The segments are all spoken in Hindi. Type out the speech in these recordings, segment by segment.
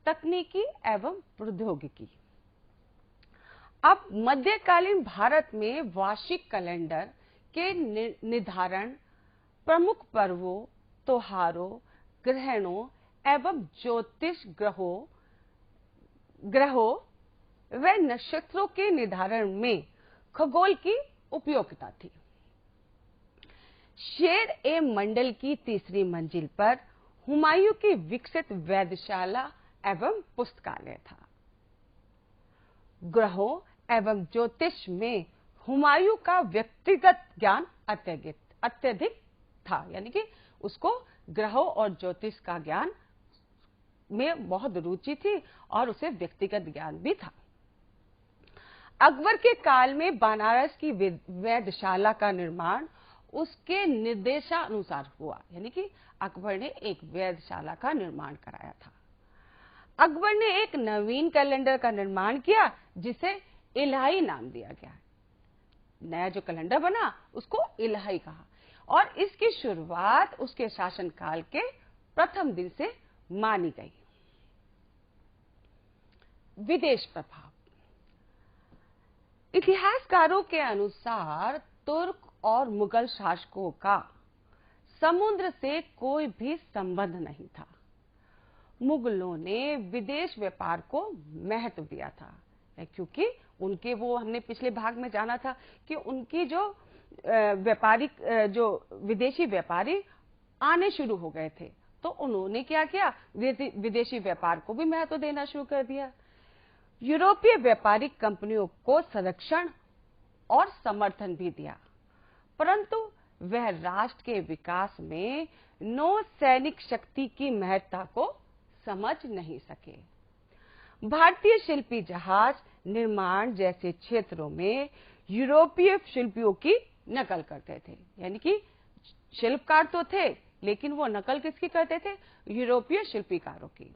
तकनीकी एवं प्रौद्योगिकी। अब मध्यकालीन भारत में वार्षिक कैलेंडर के निर्धारण, प्रमुख पर्वों, त्योहारों, ग्रहणों एवं ज्योतिष ग्रहों व नक्षत्रों के निर्धारण में खगोल की उपयोगिता थी। शेर ए मंडल की तीसरी मंजिल पर हुमायूं की विकसित वेधशाला एवं पुस्तकालय था। ग्रहों एवं ज्योतिष में हुमायूं का व्यक्तिगत ज्ञान अत्यधिक था, यानी कि उसको ग्रहों और ज्योतिष का ज्ञान में बहुत रुचि थी और उसे व्यक्तिगत ज्ञान भी था। अकबर के काल में बनारस की वेधशाला का निर्माण उसके निर्देशानुसार हुआ, यानी कि अकबर ने एक वेधशाला का निर्माण कराया था। अकबर ने एक नवीन कैलेंडर का निर्माण किया जिसे इलाही नाम दिया गया। नया जो कैलेंडर बना उसको इलाही कहा और इसकी शुरुआत उसके शासनकाल के प्रथम दिन से मानी गई। विदेश प्रभाव। इतिहासकारों के अनुसार तुर्क और मुगल शासकों का समुद्र से कोई भी संबंध नहीं था। मुगलों ने विदेश व्यापार को महत्व दिया था, क्योंकि उनके वो हमने पिछले भाग में जाना था कि उनकी जो विदेशी व्यापारी आने शुरू हो गए थे, तो उन्होंने क्या किया, विदेशी व्यापार को भी महत्व देना शुरू कर दिया। यूरोपीय व्यापारिक कंपनियों को संरक्षण और समर्थन भी दिया, परंतु वह राष्ट्र के विकास में नौ सैनिक शक्ति की महत्ता को समझ नहीं सके। भारतीय शिल्पी जहाज निर्माण जैसे क्षेत्रों में यूरोपीय शिल्पियों की नकल करते थे, यानी कि शिल्पकार तो थे लेकिन वो नकल किसकी करते थे, यूरोपीय शिल्पकारों की।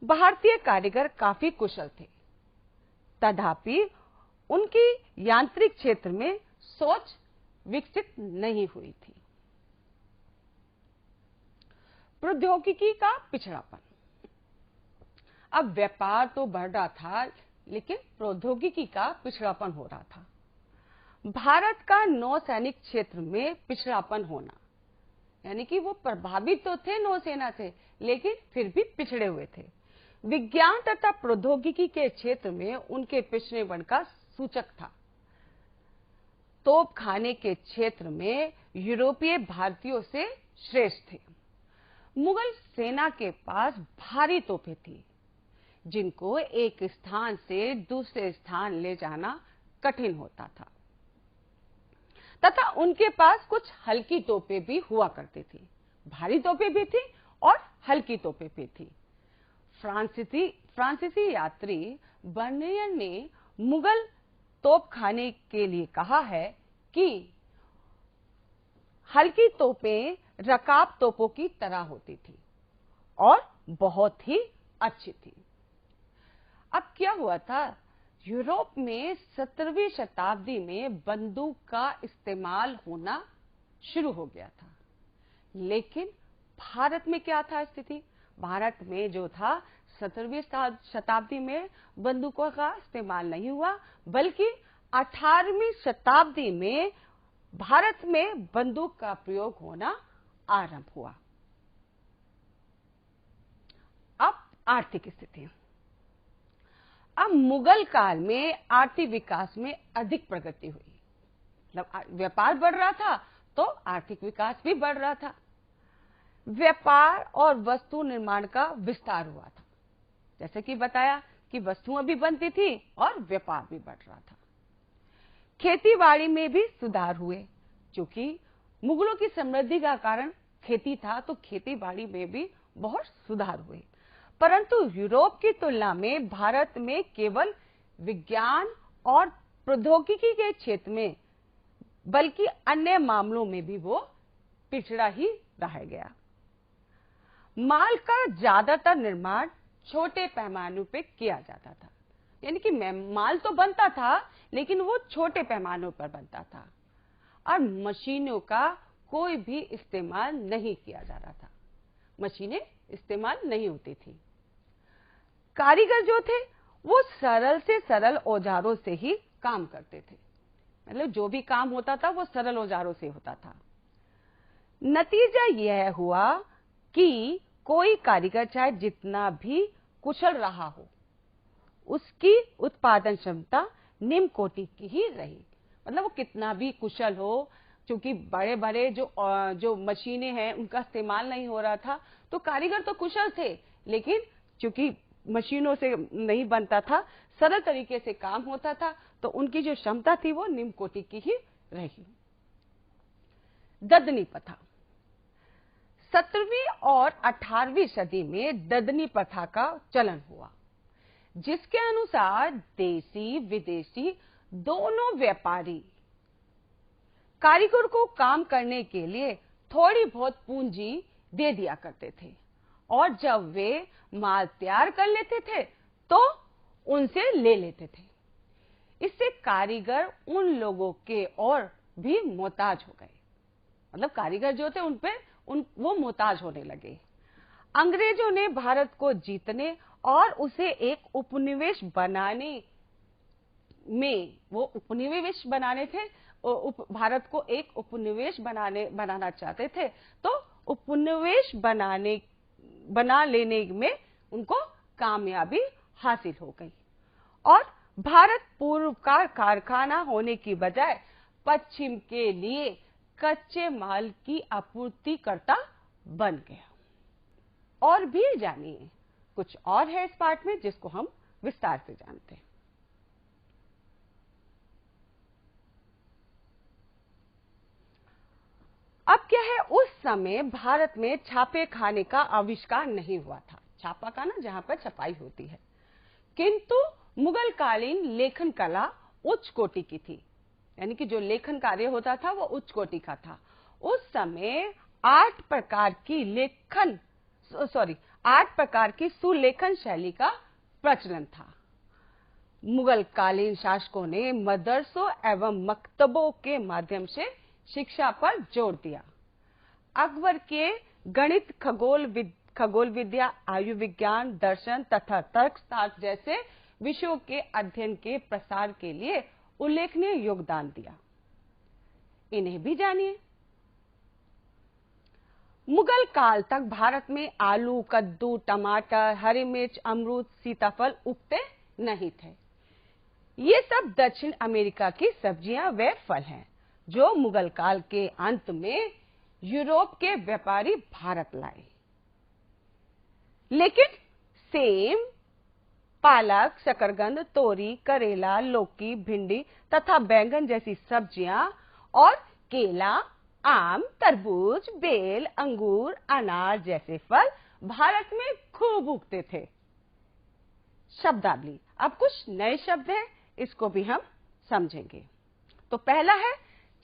भारतीय कारीगर काफी कुशल थे, तथापि उनकी यांत्रिक क्षेत्र में सोच विकसित नहीं हुई थी। प्रौद्योगिकी का पिछड़ापन। अब व्यापार तो बढ़ रहा था लेकिन प्रौद्योगिकी का पिछड़ापन हो रहा था। भारत का नौसैनिक क्षेत्र में पिछड़ापन होना, यानी कि वो प्रभावित तो थे नौसेना से लेकिन फिर भी पिछड़े हुए थे। विज्ञान तथा प्रौद्योगिकी के क्षेत्र में उनके पिछड़ेपन का सूचक था। तोपखाने के क्षेत्र में यूरोपीय भारतीयों से श्रेष्ठ थे। मुगल सेना के पास भारी तोपें थी जिनको एक स्थान से दूसरे स्थान ले जाना कठिन होता था, तथा उनके पास कुछ हल्की तोपें भी हुआ करती थी। भारी तोपें भी थी और हल्की तोपें भी थी। फ्रांसीसी यात्री बर्नियर ने मुगल तोपखाने के लिए कहा है कि हल्की तोपें रकाब तोपों की तरह होती थी और बहुत ही अच्छी थी। अब क्या हुआ था, यूरोप में 17वीं शताब्दी में बंदूक का इस्तेमाल होना शुरू हो गया था, लेकिन भारत में क्या था स्थिति, भारत में जो था 17वीं शताब्दी में बंदूकों का इस्तेमाल नहीं हुआ, बल्कि 18वीं शताब्दी में भारत में बंदूक का प्रयोग होना आरंभ हुआ। अब आर्थिक स्थिति। अब मुगल काल में आर्थिक विकास में अधिक प्रगति हुई, मतलब व्यापार बढ़ रहा था तो आर्थिक विकास भी बढ़ रहा था। व्यापार और वस्तु निर्माण का विस्तार हुआ था, जैसे कि बताया कि वस्तुएं भी बनती थी और व्यापार भी बढ़ रहा था। खेतीबाड़ी में भी सुधार हुए, क्योंकि मुगलों की समृद्धि का कारण खेती था, तो खेतीबाड़ी में भी बहुत सुधार हुए। परंतु यूरोप की तुलना में भारत में केवल विज्ञान और प्रौद्योगिकी के क्षेत्र में, बल्कि अन्य मामलों में भी वो पिछड़ा ही रह गया। माल का ज्यादातर निर्माण छोटे पैमाने पे किया जाता था, यानी कि माल तो बनता था लेकिन वो छोटे पैमानों पर बनता था और मशीनों का कोई भी इस्तेमाल नहीं किया जा रहा था, मशीनें इस्तेमाल नहीं होती थी। कारीगर जो थे वो सरल से सरल औजारों से ही काम करते थे, मतलब जो भी काम होता था वो सरल औजारों से होता था। नतीजा यह हुआ कि कोई कारीगर चाहे जितना भी कुशल रहा हो, उसकी उत्पादन क्षमता निम्न कोटि की ही रही। मतलब वो कितना भी कुशल हो, क्योंकि बड़े बड़े जो मशीनें हैं उनका इस्तेमाल नहीं हो रहा था, तो कारीगर तो कुशल थे, लेकिन चूंकि मशीनों से नहीं बनता था, सरल तरीके से काम होता था, तो उनकी जो क्षमता थी वो निम्न कोटि की ही रही। ददनी प्रथा 17वीं और 18वीं सदी में ददनी प्रथा का चलन हुआ, जिसके अनुसार देसी विदेशी दोनों व्यापारी कारीगर को काम करने के लिए थोड़ी बहुत पूंजी दे दिया करते थे, और जब वे माल तैयार कर लेते थे तो उनसे ले लेते थे। इससे कारीगर उन लोगों के और भी मोहताज हो गए, मतलब कारीगर जो थे उन पे वो मोहताज होने लगे। अंग्रेजों ने भारत को जीतने और उसे एक उपनिवेश बनाने में, वो उपनिवेश बनाने थे, भारत को एक उपनिवेश बनाना चाहते थे, तो उपनिवेश बना लेने में उनको कामयाबी हासिल हो गई, और भारत पूर्व का कारखाना होने की बजाय पश्चिम के लिए कच्चे माल की आपूर्तिकर्ता बन गया। और भी जानिए, कुछ और है इस पाठ में जिसको हम विस्तार से जानते हैं। अब क्या है, उस समय भारत में छापे खाने का आविष्कार नहीं हुआ था। छापा खाना जहां पर छपाई होती है, किंतु मुगल कालीन लेखन कला उच्च कोटि की थी, यानी कि जो लेखन कार्य होता था वो उच्च कोटि का था। उस समय 8 प्रकार की सुलेखन शैली का प्रचलन था। मुगल कालीन शासकों ने मदरसों एवं मकतबों के माध्यम से शिक्षा पर जोर दिया। अकबर के गणित, खगोल विद्या, आयु विज्ञान, दर्शन तथा तर्कशास्त्र जैसे विषयों के अध्ययन के प्रसार के लिए उल्लेखनीय योगदान दिया। इन्हें भी जानिए। मुगल काल तक भारत में आलू, कद्दू, टमाटर, हरी मिर्च, अमरूद, सीताफल उगते नहीं थे। ये सब दक्षिण अमेरिका की सब्जियां व फल हैं, जो मुगल काल के अंत में यूरोप के व्यापारी भारत लाए। लेकिन सेम, पालक, शकरकंद, तोरी, करेला, लौकी, भिंडी तथा बैंगन जैसी सब्जियां और केला, आम, तरबूज, बेल, अंगूर, अनार जैसे फल भारत में खूब उगते थे। शब्दावली, अब कुछ नए शब्द हैं, इसको भी हम समझेंगे। तो पहला है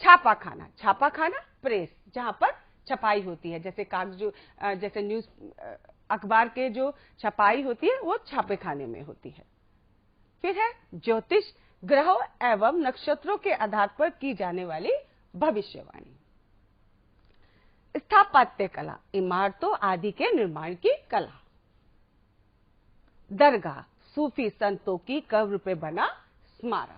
छापा खाना। छापा खाना प्रेस, जहां पर छपाई होती है, जैसे कागज, जैसे न्यूज, अखबार के जो छपाई होती है वो छापे खाने में होती है। फिर है ज्योतिष, ग्रहों एवं नक्षत्रों के आधार पर की जाने वाली भविष्यवाणी। स्थापत्य कला, इमारतों आदि के निर्माण की कला। दरगाह, सूफी संतों की कब्र पे बना स्मारक।